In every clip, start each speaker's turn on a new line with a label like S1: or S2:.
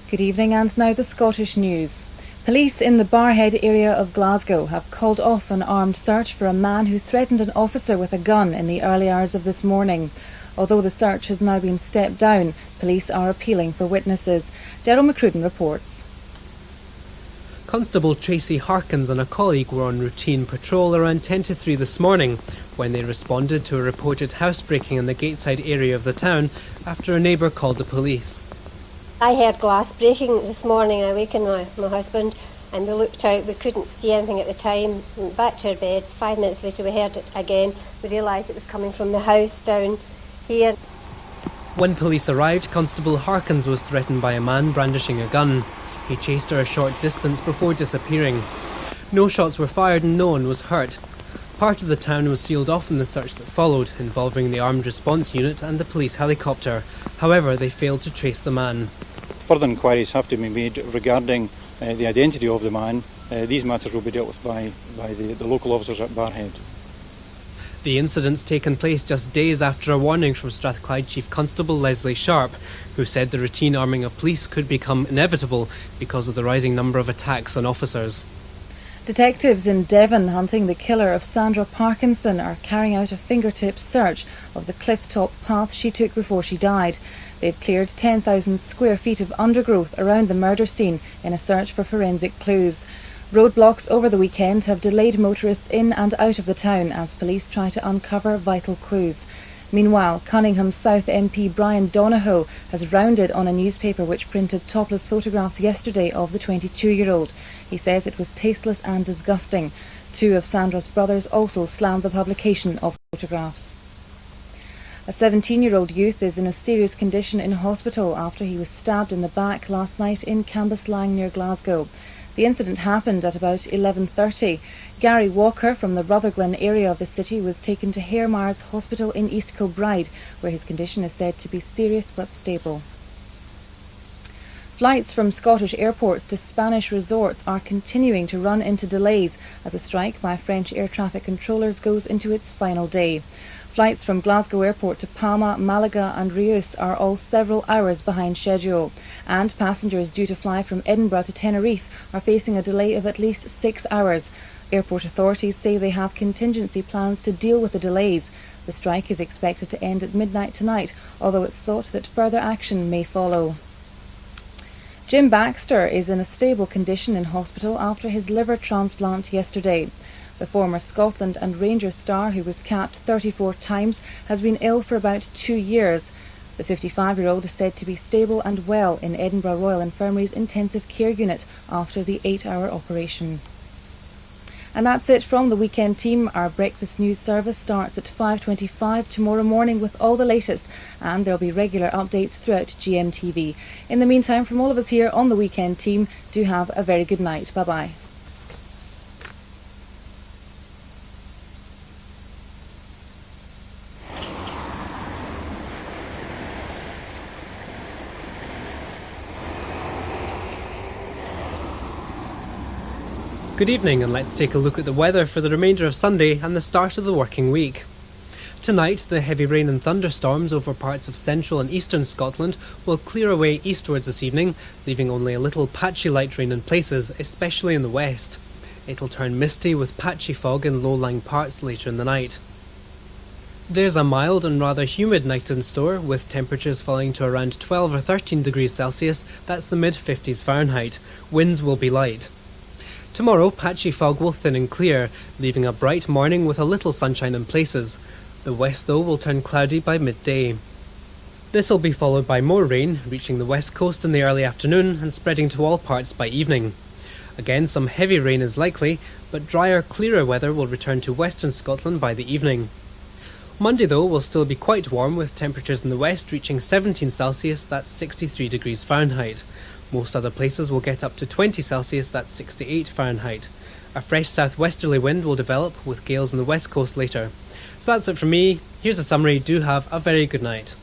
S1: Good evening, and now the Scottish news. Police in the Barrhead area of Glasgow have called off an armed search for a man who threatened an officer with a gun in the early hours of this morning. Although the search has now been stepped down, police are appealing for witnesses. Daryl McCruden reports.
S2: Constable Tracy Harkins and a colleague were on routine patrol around 10 to 3 this morning when they responded to a reported housebreaking in the Gateside area of the town after a neighbour called the police.
S3: I heard glass breaking this morning. I wakened my husband and we looked out. We couldn't see anything at the time. We went back to our bed. 5 minutes later we heard it again. We realised it was coming from the house down here.
S2: When police arrived, Constable Harkins was threatened by a man brandishing a gun. He chased her a short distance before disappearing. No shots were fired and no one was hurt. Part of the town was sealed off in the search that followed, involving the Armed Response Unit and the police helicopter. However, they failed to trace the man.
S4: Further inquiries have to be made regarding the identity of the man. These matters will be dealt with by the local officers at Barrhead.
S2: The incident's taken place just days after a warning from Strathclyde Chief Constable Leslie Sharp, who said the routine arming of police could become inevitable because of the rising number of attacks on officers.
S1: Detectives in Devon hunting the killer of Sandra Parkinson are carrying out a fingertip search of the cliff-top path she took before she died. They've cleared 10,000 square feet of undergrowth around the murder scene in a search for forensic clues. Roadblocks over the weekend have delayed motorists in and out of the town as police try to uncover vital clues. Meanwhile, Cunningham South MP Brian Donohoe has rounded on a newspaper which printed topless photographs yesterday of the 22-year-old. He says it was tasteless and disgusting. 2 of Sandra's brothers also slammed the publication of photographs. A 17-year-old youth is in a serious condition in hospital after he was stabbed in the back last night in Cambuslang near Glasgow. The incident happened at about 11:30. Gary Walker from the Rutherglen area of the city was taken to Hairmars Hospital in East Kilbride, where his condition is said to be serious but stable. Flights from Scottish airports to Spanish resorts are continuing to run into delays as a strike by French air traffic controllers goes into its final day. Flights from Glasgow Airport to Palma, Malaga and Reus are all several hours behind schedule, and passengers due to fly from Edinburgh to Tenerife are facing a delay of at least 6 hours. Airport authorities say they have contingency plans to deal with the delays. The strike is expected to end at midnight tonight, although it's thought that further action may follow. Jim Baxter is in a stable condition in hospital after his liver transplant yesterday. The former Scotland and Rangers star, who was capped 34 times, has been ill for about 2 years. The 55-year-old is said to be stable and well in Edinburgh Royal Infirmary's intensive care unit after the 8-hour operation. And that's it from the Weekend Team. Our breakfast news service starts at 5:25 tomorrow morning with all the latest, and there'll be regular updates throughout GMTV. In the meantime, from all of us here on the Weekend Team, do have a very good night. Bye-bye.
S2: Good evening, and let's take a look at the weather for the remainder of Sunday and the start of the working week. Tonight, the heavy rain and thunderstorms over parts of central and eastern Scotland will clear away eastwards this evening, leaving only a little patchy light rain in places, especially in the west. It'll turn misty with patchy fog in low-lying parts later in the night. There's a mild and rather humid night in store, with temperatures falling to around 12 or 13 degrees Celsius, that's the mid-50s Fahrenheit. Winds will be light. Tomorrow, patchy fog will thin and clear, leaving a bright morning with a little sunshine in places. The west, though, will turn cloudy by midday. This will be followed by more rain, reaching the west coast in the early afternoon and spreading to all parts by evening. Again, some heavy rain is likely, but drier, clearer weather will return to western Scotland by the evening. Monday, though, will still be quite warm, with temperatures in the west reaching 17 Celsius, that's 63 degrees Fahrenheit. Most other places will get up to 20 Celsius, that's 68 Fahrenheit. A fresh southwesterly wind will develop, with gales on the west coast later. So that's it from me. Here's a summary. Do have a very good night.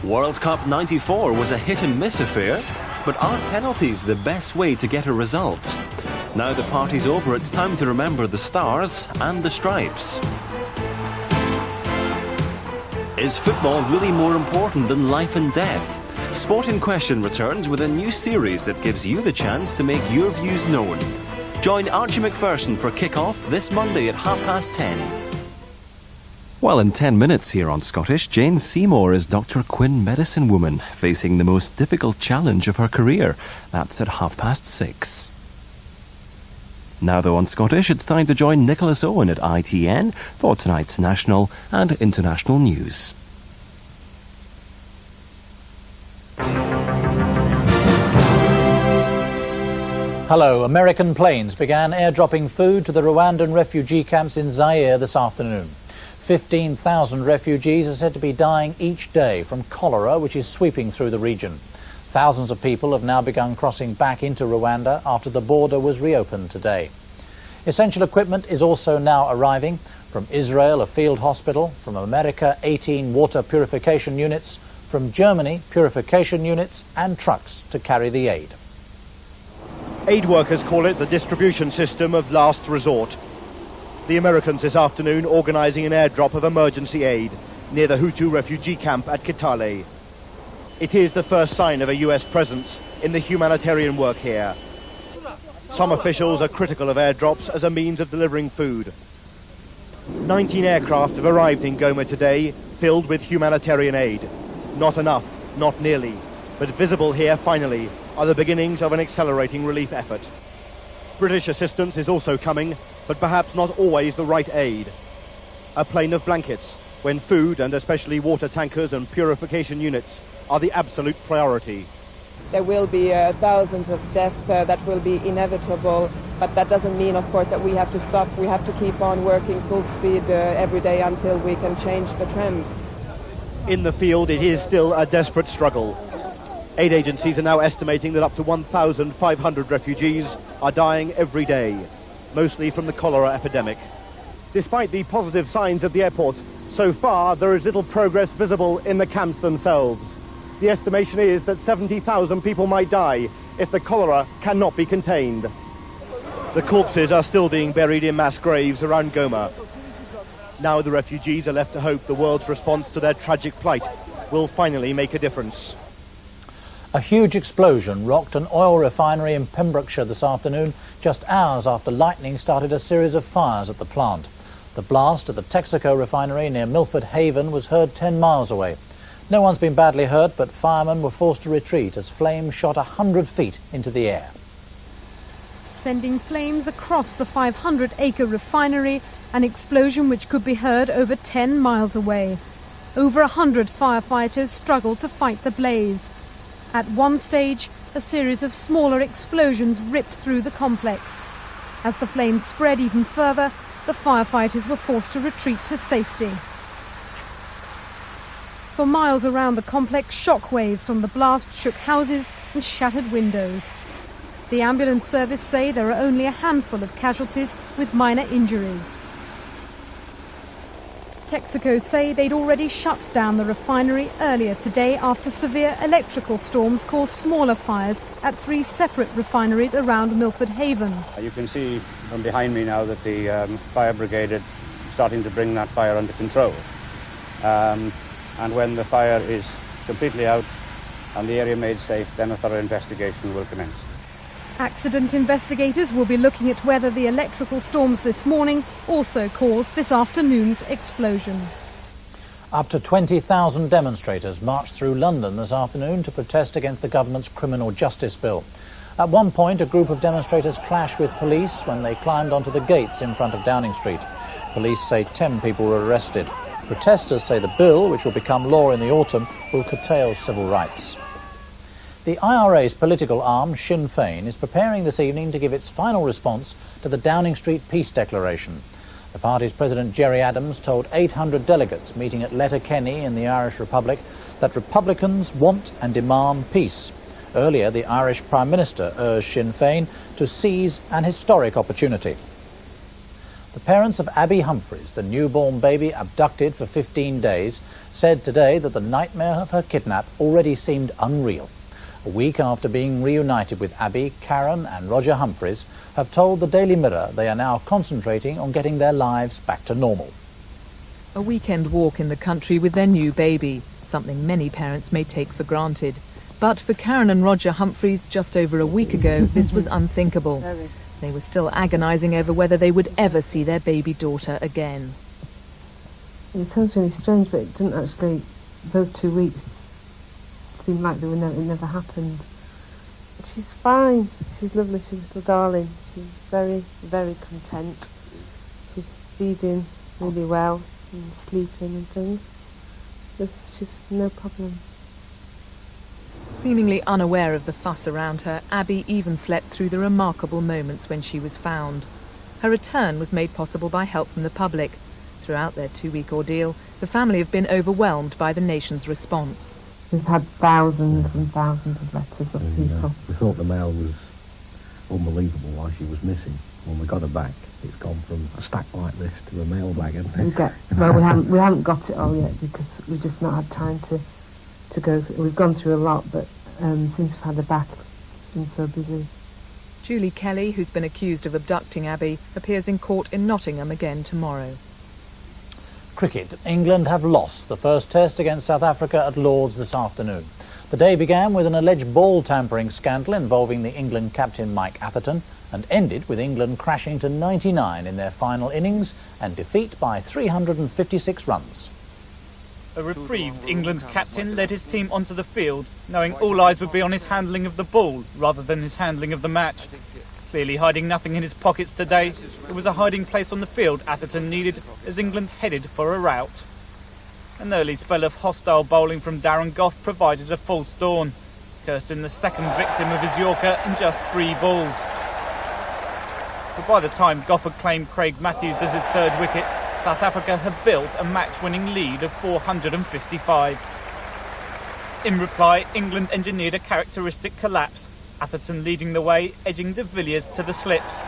S5: World Cup '94 was a hit-and-miss affair. but are penalties the best way to get a result? Now the party's over, it's time to remember the stars and the stripes. Is football really more important than life and death? Sport in Question returns with a new series that gives you the chance to make your views known. Join Archie Macpherson for kick-off this Monday at 10:30. Well, in 10 minutes here on Scottish, Jane Seymour is Dr. Quinn Medicine Woman, facing the most difficult challenge of her career. That's at 6:30. Now, though, on Scottish, it's time to join Nicholas Owen at ITN for tonight's national and international news.
S6: Hello. American planes began airdropping food to the Rwandan refugee camps in Zaire this afternoon. 15,000 refugees are said to be dying each day from cholera, which is sweeping through the region. Thousands of people have now begun crossing back into Rwanda after the border was reopened today. Essential equipment is also now arriving. From Israel, a field hospital. From America, 18 water purification units. From Germany, purification units and trucks to carry the aid.
S7: Aid workers call it the distribution system of last resort. The Americans this afternoon organising an airdrop of emergency aid near the Hutu refugee camp at Kitale. It is the first sign of a US presence in the humanitarian work here. Some officials are critical of airdrops as a means of delivering food. 19 aircraft have arrived in Goma today, filled with humanitarian aid. Not enough, not nearly, but visible here finally are the beginnings of an accelerating relief effort. British assistance is also coming, but perhaps not always the right aid. A plane of blankets, when food and especially water tankers and purification units are the absolute priority.
S8: There will be thousands of deaths that will be inevitable, but that doesn't mean, of course, that we have to stop. We have to keep on working full speed every day until we can change the trend.
S7: In the field, it is still a desperate struggle. Aid agencies are now estimating that up to 1,500 refugees are dying every day, mostly from the cholera epidemic. Despite the positive signs at the airport, so far there is little progress visible in the camps themselves. The estimation is that 70,000 people might die if the cholera cannot be contained. The corpses are still being buried in mass graves around Goma. Now the refugees are left to hope the world's response to their tragic plight will finally make a difference.
S6: A huge explosion rocked an oil refinery in Pembrokeshire this afternoon, just hours after lightning started a series of fires at the plant. The blast at the Texaco refinery near Milford Haven was heard 10 miles away. No one's been badly hurt, but firemen were forced to retreat as flames shot 100 feet into the air.
S9: Sending flames across the 500-acre refinery, an explosion which could be heard over 10 miles away. Over 100 firefighters struggled to fight the blaze. At one stage, a series of smaller explosions ripped through the complex. As the flames spread even further, the firefighters were forced to retreat to safety. For miles around the complex, shockwaves from the blast shook houses and shattered windows. The ambulance service say there are only a handful of casualties with minor injuries. Texaco say they'd already shut down the refinery earlier today after severe electrical storms caused smaller fires at 3 separate refineries around Milford Haven.
S10: You can see from behind me now that the fire brigade is starting to bring that fire under control. And when the fire is completely out and the area made safe, then a thorough investigation will commence.
S9: Accident investigators will be looking at whether the electrical storms this morning also caused this afternoon's explosion.
S6: Up to 20,000 demonstrators marched through London this afternoon to protest against the government's criminal justice bill. At one point, a group of demonstrators clashed with police when they climbed onto the gates in front of Downing Street. Police say 10 people were arrested. Protesters say the bill, which will become law in the autumn, will curtail civil rights. The IRA's political arm, Sinn Féin, is preparing this evening to give its final response to the Downing Street Peace Declaration. The party's President Gerry Adams told 800 delegates meeting at Letterkenny in the Irish Republic that Republicans want and demand peace. Earlier, the Irish Prime Minister urged Sinn Féin to seize an historic opportunity. The parents of Abby Humphreys, the newborn baby abducted for 15 days, said today that the nightmare of her kidnap already seemed unreal. A week after being reunited with Abby, Karen and Roger Humphreys have told the Daily Mirror they are now concentrating on getting their lives back to normal.
S11: A weekend walk in the country with their new baby, something many parents may take for granted. But for Karen and Roger Humphreys, just over a week ago, this was unthinkable. They were still agonising over whether they would ever see their baby daughter again.
S12: It sounds really strange, but it didn't actually, those 2 weeks seemed like it never happened. She's fine, she's lovely, she's a little darling. She's very, very content. She's feeding really well and sleeping and things. There's just no problem.
S11: Seemingly unaware of the fuss around her, Abby even slept through the remarkable moments when she was found. Her return was made possible by help from the public. Throughout their 2-week ordeal, the family have been overwhelmed by the nation's response.
S12: We've had thousands and thousands of letters of people.
S13: We thought the mail was unbelievable while she was missing. When we got her back, it's gone from a stack like this to a mailbag, hasn't it?
S12: We haven't got it all yet because we've just not had time to go. We've gone through a lot, but since we've had her back, it's been so busy.
S11: Julie Kelly, who's been accused of abducting Abby, appears in court in Nottingham again tomorrow.
S6: Cricket. England have lost the first test against South Africa at Lord's this afternoon. The day began with an alleged ball tampering scandal involving the England captain Mike Atherton and ended with England crashing to 99 in their final innings and defeat by 356 runs.
S14: A reprieved England captain led his team onto the field, knowing all eyes would be on his handling of the ball rather than his handling of the match. Clearly hiding nothing in his pockets today, it was a hiding place on the field Atherton needed as England headed for a rout. An early spell of hostile bowling from Darren Gough provided a false dawn. Kirsten the second victim of his Yorker in just 3 balls. But by the time Gough had claimed Craig Matthews as his 3rd wicket, South Africa had built a match-winning lead of 455. In reply, England engineered a characteristic collapse, Atherton leading the way, edging de Villiers to the slips.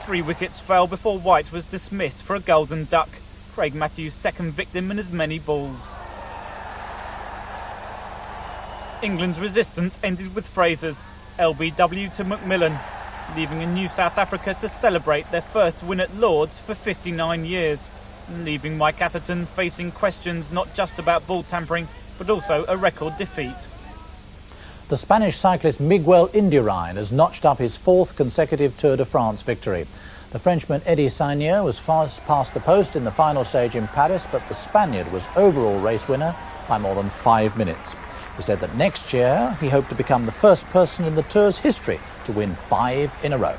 S14: 3 wickets fell before White was dismissed for a golden duck, Craig Matthews' second victim in as many balls. England's resistance ended with Fraser's LBW to Macmillan, leaving a new South Africa to celebrate their first win at Lord's for 59 years, and leaving Mike Atherton facing questions not just about ball tampering, but also a record defeat.
S6: The Spanish cyclist Miguel Indurain has notched up his 4th consecutive Tour de France victory. The Frenchman Eddie Sagnier was fast past the post in the final stage in Paris, but the Spaniard was overall race winner by more than 5 minutes. He said that next year he hoped to become the first person in the Tour's history to win 5 in a row.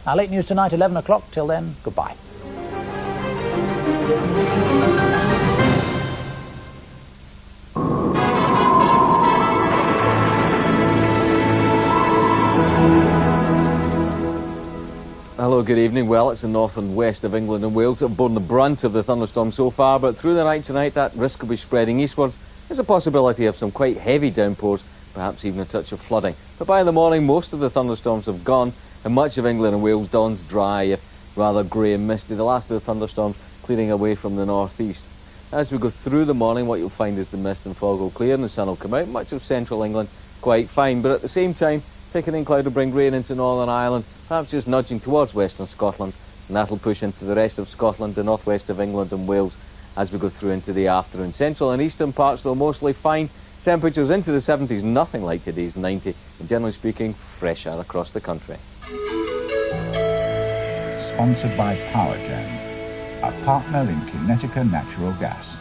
S6: Our late news tonight, 11 o'clock. Till then, goodbye.
S15: Hello, good evening. Well, it's the north and west of England and Wales that have borne the brunt of the thunderstorm so far, but through the night tonight that risk will be spreading eastwards. There's a possibility of some quite heavy downpours, perhaps even a touch of flooding. But by the morning, most of the thunderstorms have gone, and much of England and Wales dawns dry, if rather grey and misty. The last of the thunderstorms clearing away from the northeast. As we go through the morning, what you'll find is the mist and fog will clear and the sun will come out. Much of central England quite fine, but at the same time, thickening cloud will bring rain into Northern Ireland, perhaps just nudging towards western Scotland, and that'll push into the rest of Scotland, the northwest of England and Wales as we go through into the afternoon. Central and eastern parts, though, mostly fine. Temperatures into the 70s, nothing like today's 90, and generally speaking, fresh air across the country.
S16: Sponsored by Powergen, a partner in Kinetica Natural Gas.